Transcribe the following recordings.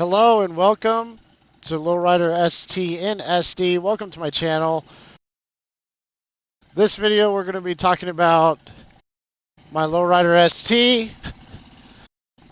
Hello and welcome to Lowrider ST in SD. Welcome to my channel. This video we're going to be talking about my Lowrider ST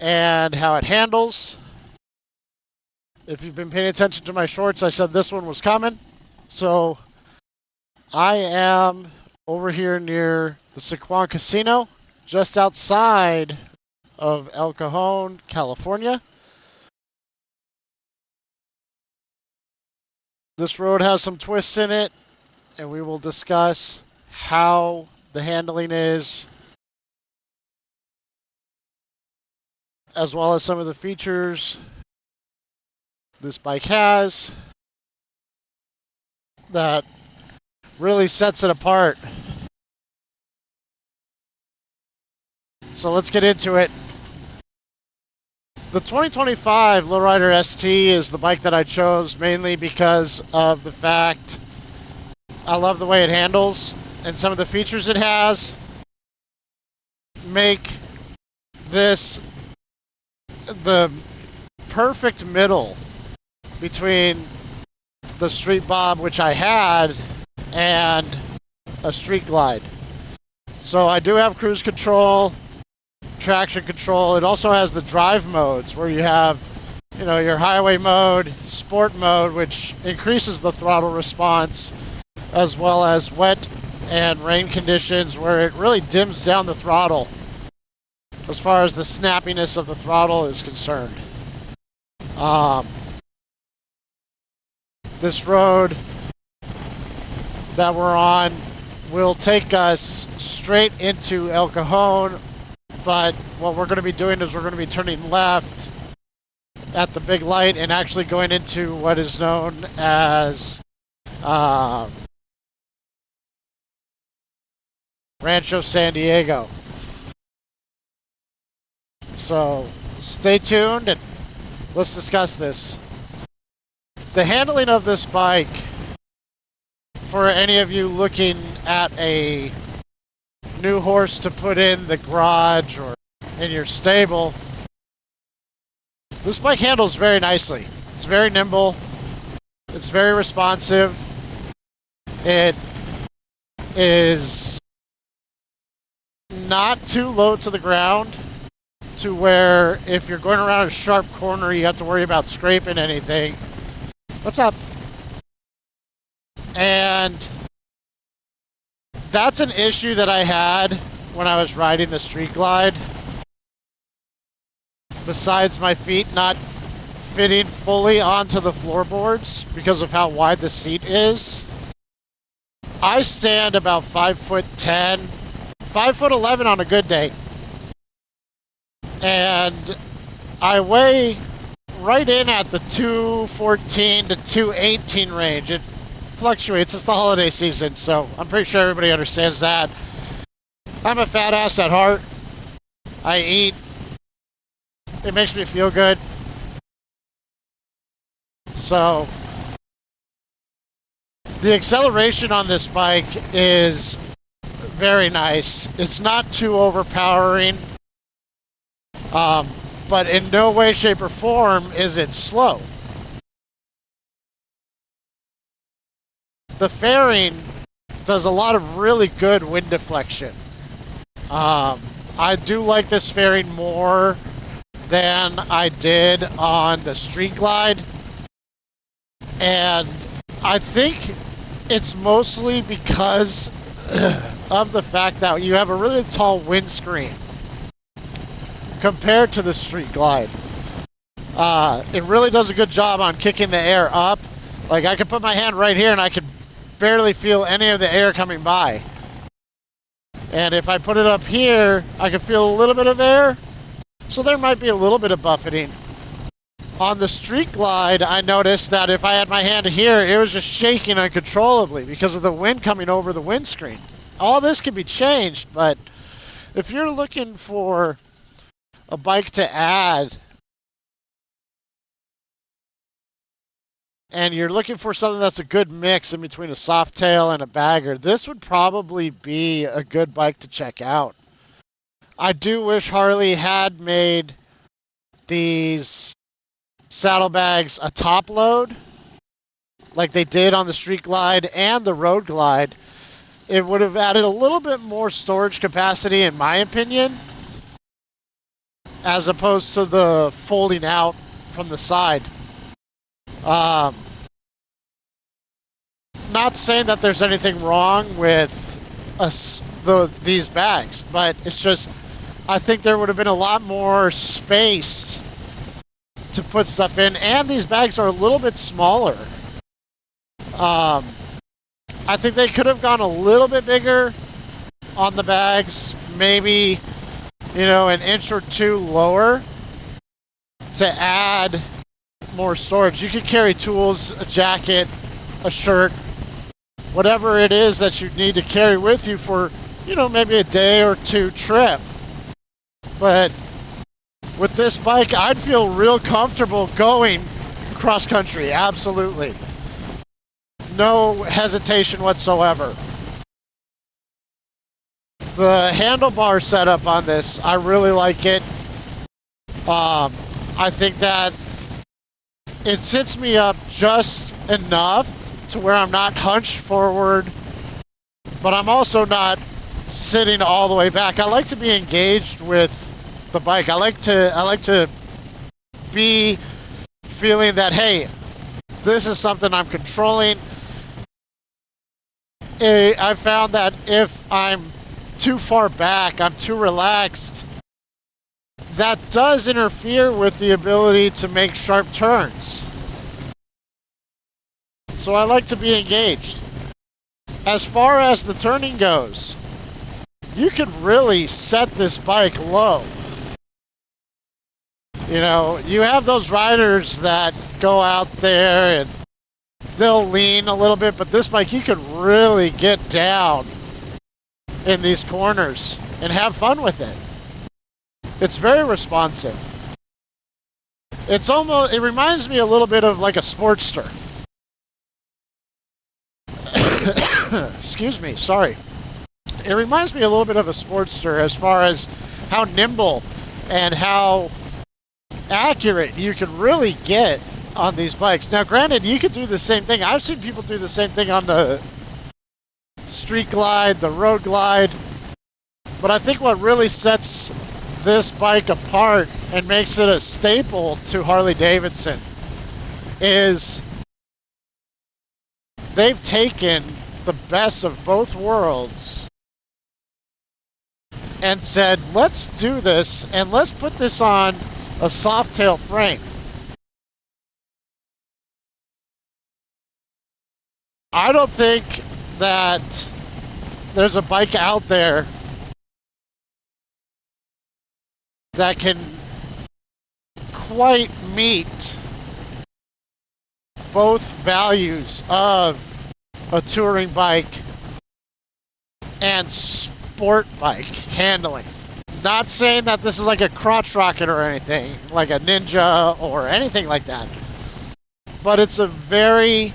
and how it handles. If you've been paying attention to my shorts, I said this one was coming. So I am over here near the Sequan Casino, just outside of El Cajon, California. This road has some twists in it, and we will discuss how the handling is, as well as some of the features this bike has that really sets it apart. So let's get into it. The 2025 Lowrider ST is the bike that I chose mainly because of the fact I love the way it handles, and some of the features it has make this the perfect middle between the Street Bob, which I had, and a Street Glide. So I do have cruise control, traction control. It also has the drive modes where you have, your highway mode, sport mode, which increases the throttle response, as well as wet and rain conditions where it really dims down the throttle as far as the snappiness of the throttle is concerned. This road that we're on will take us straight into El Cajon, but what we're going to be doing is we're going to be turning left at the big light and actually going into what is known as Rancho San Diego. So stay tuned and let's discuss this. The handling of this bike, for any of you looking at a new horse to put in the garage or in your stable, this bike handles very nicely. It's very nimble. It's very responsive. It is not too low to the ground to where if you're going around a sharp corner you have to worry about scraping anything. What's up? And that's an issue that I had when I was riding the Street Glide. Besides my feet not fitting fully onto the floorboards because of how wide the seat is, I stand about 5'10", 5'11" on a good day. And I weigh right in at the 214 to 218 range. It fluctuates. It's the holiday season, so I'm pretty sure everybody understands that. I'm a fat ass at heart. I eat. It makes me feel good. So the acceleration on this bike is very nice. It's not too overpowering, but in no way, shape, or form is it slow. The fairing does a lot of really good wind deflection. I do like this fairing more than I did on the Street Glide, and I think it's mostly because of the fact that you have a really tall windscreen compared to the Street Glide. It really does a good job on kicking the air up. Like, I can put my hand right here and I can barely feel any of the air coming by. And if I put it up here, I can feel a little bit of air. So there might be a little bit of buffeting. On the Street Glide, I noticed that if I had my hand here, it was just shaking uncontrollably because of the wind coming over the windscreen. All this can be changed, but if you're looking for a bike to add and you're looking for something that's a good mix in between a softail and a bagger, this would probably be a good bike to check out. I do wish Harley had made these saddlebags a top load, like they did on the Street Glide and the Road Glide, it would have added a little bit more storage capacity, in my opinion, as opposed to the folding out from the side. Not saying that there's anything wrong with these bags, but it's just, I think there would have been a lot more space to put stuff in, and these bags are a little bit smaller. I think they could have gone a little bit bigger on the bags, maybe, an inch or two lower to add more storage. You could carry tools, a jacket, a shirt, whatever it is that you need to carry with you for, maybe a day or two trip. But with this bike, I'd feel real comfortable going cross country, absolutely. No hesitation whatsoever. The handlebar setup on this, I really like it. I think that it sits me up just enough to where I'm not hunched forward, but I'm also not sitting all the way back. I like to be engaged with the bike. I like to be feeling that, hey, this is something I'm controlling. I found that if I'm too far back, I'm too relaxed, that does interfere with the ability to make sharp turns. So I like to be engaged. As far as the turning goes, you could really set this bike low. You have those riders that go out there and they'll lean a little bit, but this bike, you could really get down in these corners and have fun with it. It's very responsive. It reminds me a little bit of like a Sportster. Excuse me, sorry. It reminds me a little bit of a Sportster as far as how nimble and how accurate you can really get on these bikes. Now, granted, you could do the same thing. I've seen people do the same thing on the Street Glide, the Road Glide, but I think what really sets this bike apart and makes it a staple to Harley Davidson is they've taken the best of both worlds and said, let's do this and let's put this on a softail frame. I don't think that there's a bike out there that can quite meet both values of a touring bike and sport bike handling. Not saying that this is like a crotch rocket or anything, like a Ninja or anything like that, but it's a very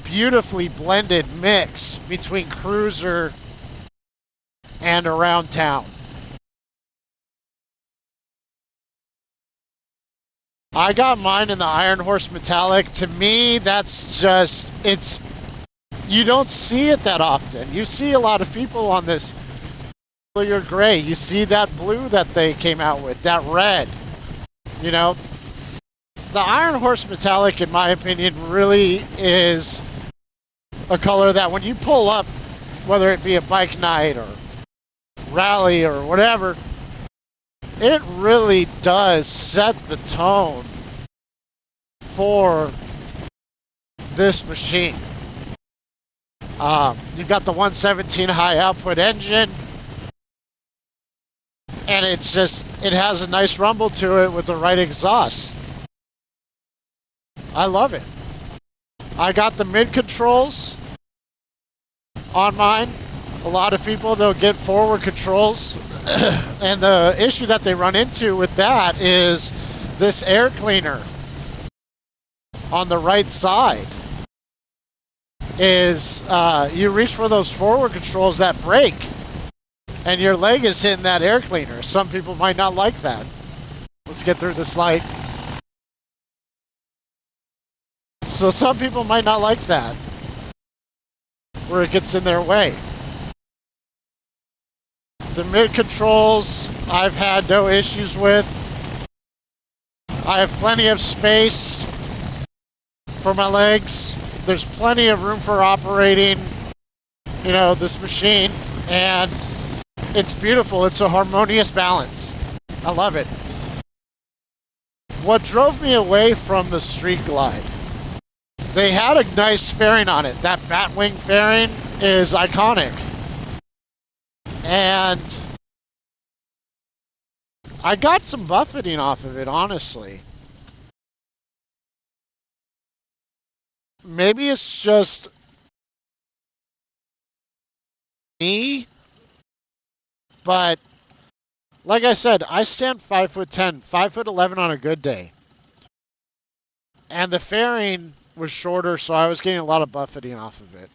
beautifully blended mix between cruiser and around town. I got mine in the Iron Horse Metallic. To me, that's just, you don't see it that often. You see a lot of people on this clear gray. You see that blue that they came out with, that red. The Iron Horse Metallic, in my opinion, really is a color that when you pull up, whether it be a bike night or rally or whatever, it really does set the tone for this machine. You've got the 117 high output engine, and it has a nice rumble to it with the right exhaust. I love it. I got the mid controls on mine. A lot of people, they'll get forward controls, and the issue that they run into with that is this air cleaner on the right side is you reach for those forward controls that brake, and your leg is hitting that air cleaner. Some people might not like that. Let's get through this light. So some people might not like that, where it gets in their way. The mid controls I've had no issues with. I have plenty of space for my legs. There's plenty of room for operating, you know, this machine, and it's beautiful. It's a harmonious balance. I love it. What drove me away from the Street Glide? They had a nice fairing on it. That Batwing fairing is iconic. And I got some buffeting off of it, honestly. Maybe it's just me, but like I said, I stand 5'10", 5'11" on a good day. And the fairing was shorter, so I was getting a lot of buffeting off of it.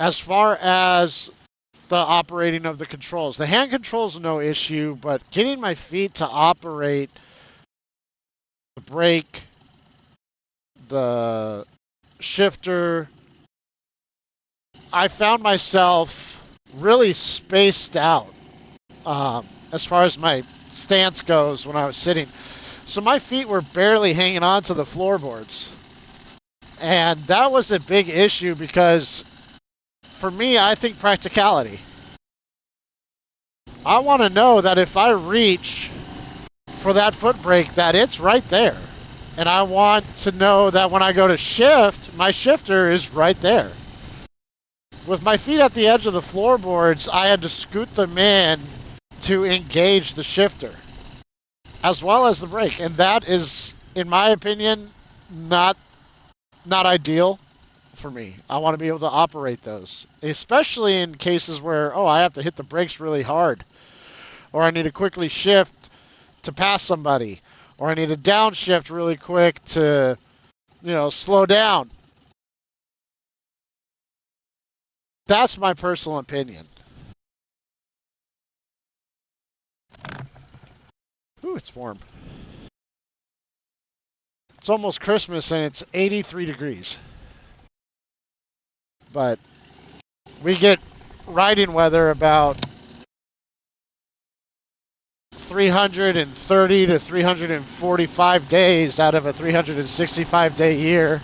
As far as the operating of the controls, the hand controls no issue, but getting my feet to operate the brake, the shifter, I found myself really spaced out as far as my stance goes when I was sitting. So my feet were barely hanging on to the floorboards. And that was a big issue because for me, I think practicality. I want to know that if I reach for that foot brake, that it's right there. And I want to know that when I go to shift, my shifter is right there. With my feet at the edge of the floorboards, I had to scoot them in to engage the shifter, as well as the brake. And that is, in my opinion, not ideal for me. I want to be able to operate those, especially in cases where, oh, I have to hit the brakes really hard, or I need to quickly shift to pass somebody, or I need to downshift really quick to, you know, slow down. That's my personal opinion. Ooh, it's warm. It's almost Christmas and it's 83 degrees. But we get riding weather about 330 to 345 days out of a 365-day year.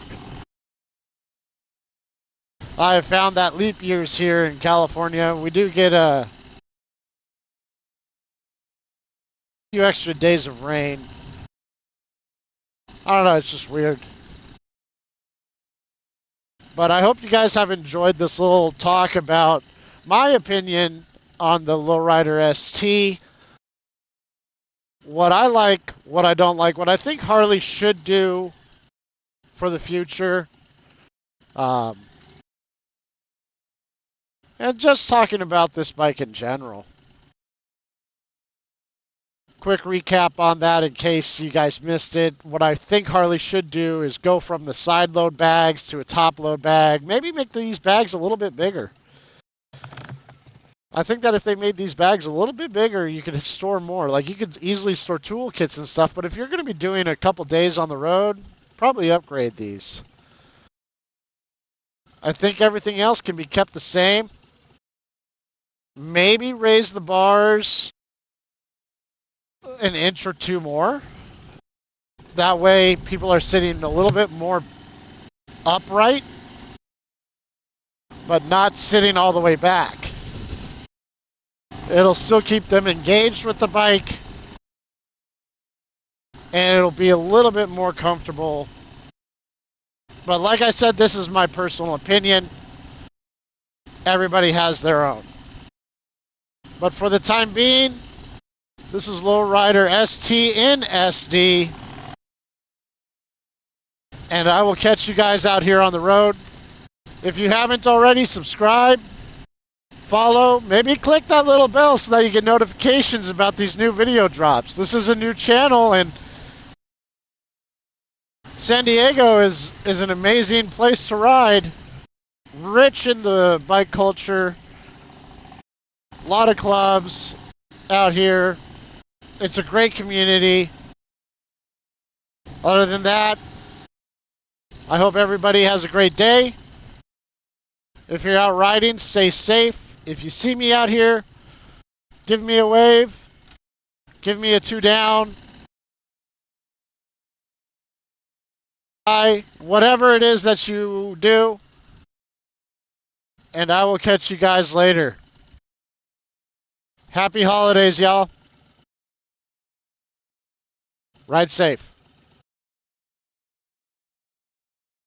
I have found that leap years here in California, we do get a few extra days of rain. I don't know, it's just weird. But I hope you guys have enjoyed this little talk about my opinion on the Lowrider ST. What I like, what I don't like, what I think Harley should do for the future. And just talking about this bike in general. Quick recap on that in case you guys missed it. What I think Harley should do is go from the side load bags to a top load bag. Maybe make these bags a little bit bigger. I think that if they made these bags a little bit bigger, you could store more. Like, you could easily store toolkits and stuff, but if you're going to be doing a couple days on the road, probably upgrade these. I think everything else can be kept the same. Maybe raise the bars an inch or two more. That way people are sitting a little bit more upright, but not sitting all the way back. It'll still keep them engaged with the bike, and it'll be a little bit more comfortable. But like I said, this is my personal opinion. Everybody has their own. But for the time being, this is Lowrider ST in SD. And I will catch you guys out here on the road. If you haven't already, subscribe, follow, maybe click that little bell so that you get notifications about these new video drops. This is a new channel, and San Diego is an amazing place to ride. Rich in the bike culture. A lot of clubs out here. It's a great community. Other than that, I hope everybody has a great day. If you're out riding, stay safe. If you see me out here, give me a wave. Give me a 2 down. Whatever it is that you do. And I will catch you guys later. Happy holidays, y'all. Ride safe.